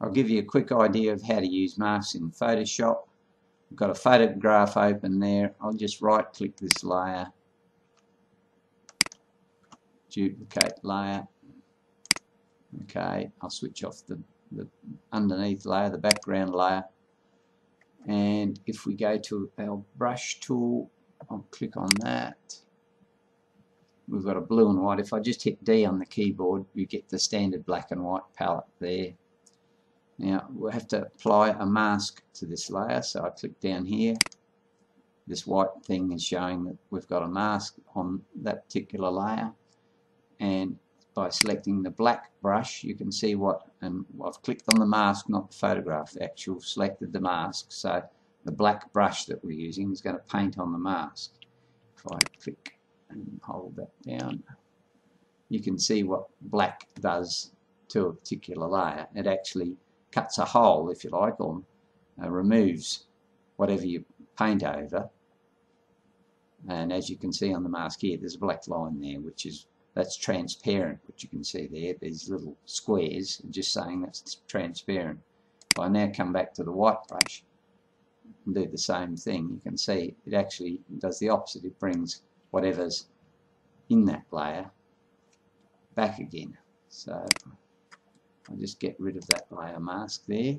I'll give you a quick idea of how to use masks in Photoshop. I've got a photograph open there. I'll just right click this layer, duplicate layer. Okay, I'll switch off the underneath layer, the background layer, and if we go to our brush tool, I'll click on that. We've got a blue and white. If I just hit D on the keyboard, you get the standard black and white palette there. Now we'll have to apply a mask to this layer, so I click down here. This white thing is showing that we've got a mask on that particular layer, and by selecting the black brush you can see what, and I've clicked on the mask, not the photograph, the actual selected the mask, so the black brush that we're using is going to paint on the mask. If I click and hold that down, you can see what black does to a particular layer. It actually cuts a hole, if you like, or removes whatever you paint over, and as you can see on the mask here, there's a black line there, that's transparent, which you can see there. These little squares just saying that's transparent. If I now come back to the white brush and do the same thing, you can see it actually does the opposite. It brings whatever's in that layer back again. So I'll just get rid of that layer mask there.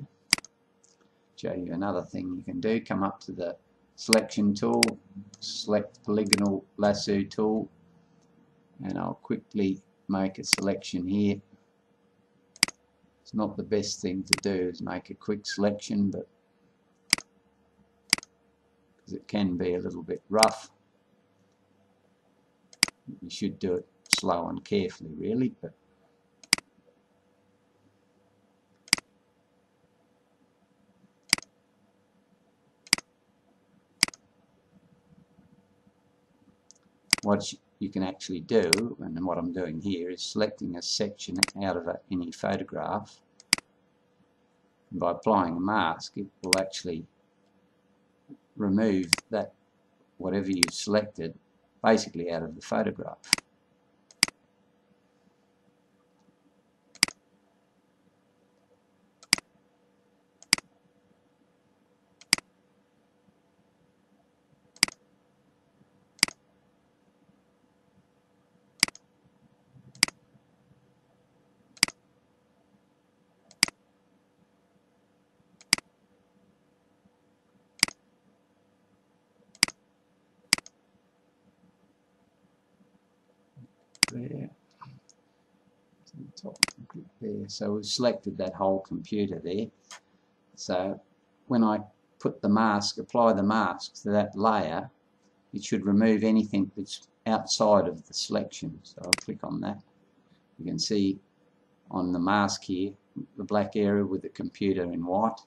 Show you another thing you can do. Come up to the selection tool, select polygonal lasso tool, and I'll quickly make a selection here. It's not the best thing to do is make a quick selection, but because it can be a little bit rough, you should do it slow and carefully really. But what you can actually do, and what I'm doing here, is selecting a section out of any photograph, and by applying a mask it will actually remove that whatever you've selected basically out of the photograph. There, to the top, click there. So we've selected that whole computer there. So when I put the mask, apply the mask to that layer, it should remove anything that's outside of the selection. So I'll click on that. You can see on the mask here the black area with the computer in white,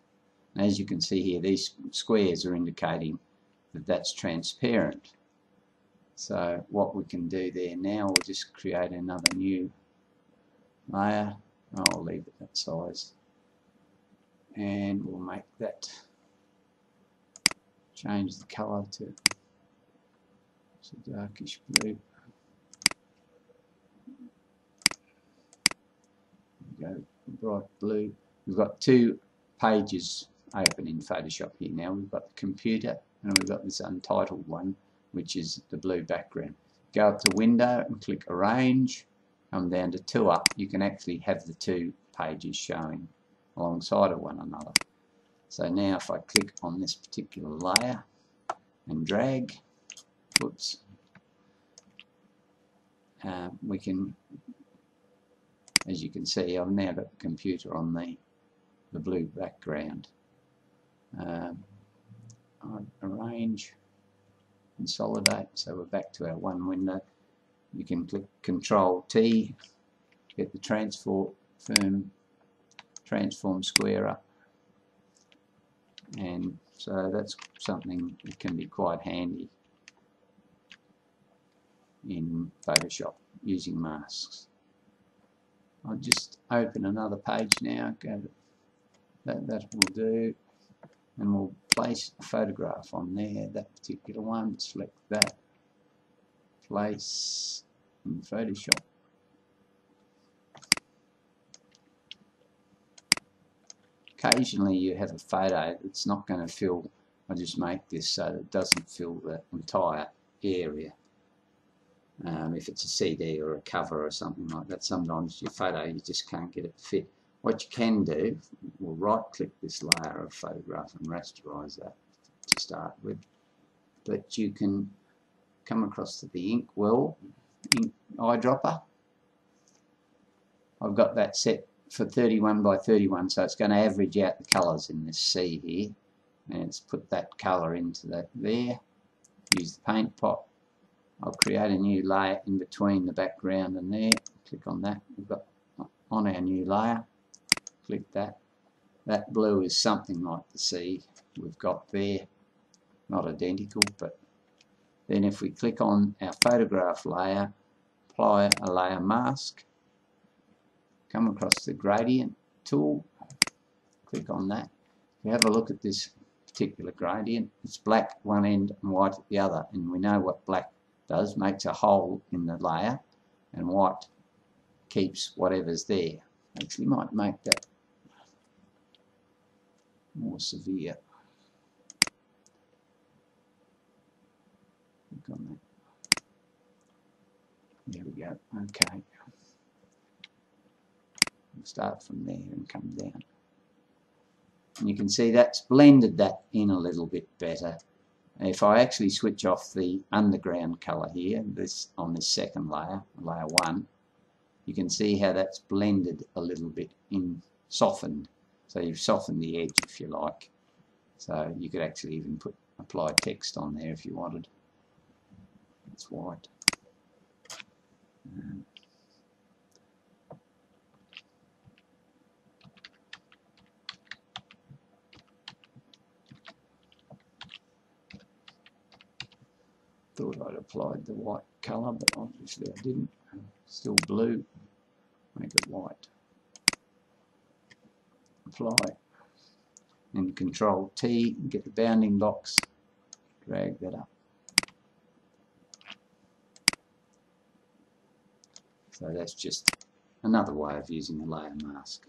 and as you can see here, these squares are indicating that that's transparent. So what we can do there now, we'll just create another new layer. I'll leave it that size, and we'll make that, change the colour to a darkish blue. Go bright blue. We've got two pages open in Photoshop here now. We've got the computer and we've got this untitled one, which is the blue background. Go up to Window and click Arrange, come down to Two Up. You can actually have the two pages showing alongside of one another. So now if I click on this particular layer and drag, whoops, we can, as you can see, I've now got the computer on the blue background. I'll arrange, consolidate, so we're back to our one window. You can click Control T, get the transform square up, and so that's something that can be quite handy in Photoshop using masks. I'll just open another page now. Go to that will do, and we'll place a photograph on there, that particular one. Select that, place in Photoshop. occasionally you have a photo that's not going to fill. I just make this so that it doesn't fill the entire area. If it's a CD or a cover or something like that, sometimes your photo you just can't get it to fit. What you can do, we'll right click this layer of photograph and rasterize that to start with, but you can come across to the Inkwell ink eyedropper. I've got that set for 31 by 31, so it's going to average out the colours in this C here, and it's put that colour into that there. Use the paint pot. I'll create a new layer in between the background and there. Click on that. We've got on our new layer. Click that. That blue is something like the sea we've got there. Not identical, but then if we click on our photograph layer, apply a layer mask, come across the gradient tool, click on that. If you have a look at this particular gradient, it's black one end and white at the other, and we know what black does, makes a hole in the layer, and white keeps whatever's there. Actually might make that more severe. Click on that. There we go. Okay. We'll start from there and come down. And you can see that's blended that in a little bit better. If I actually switch off the underground colour here, this on this second layer, layer 1, you can see how that's blended a little bit in, softened. So you've softened the edge if you like. So you could actually even apply text on there if you wanted. It's white. Thought I'd applied the white colour, but obviously I didn't. Still blue. Make it white. Apply. And Control T, get the bounding box. Drag that up. So that's just another way of using a layer mask.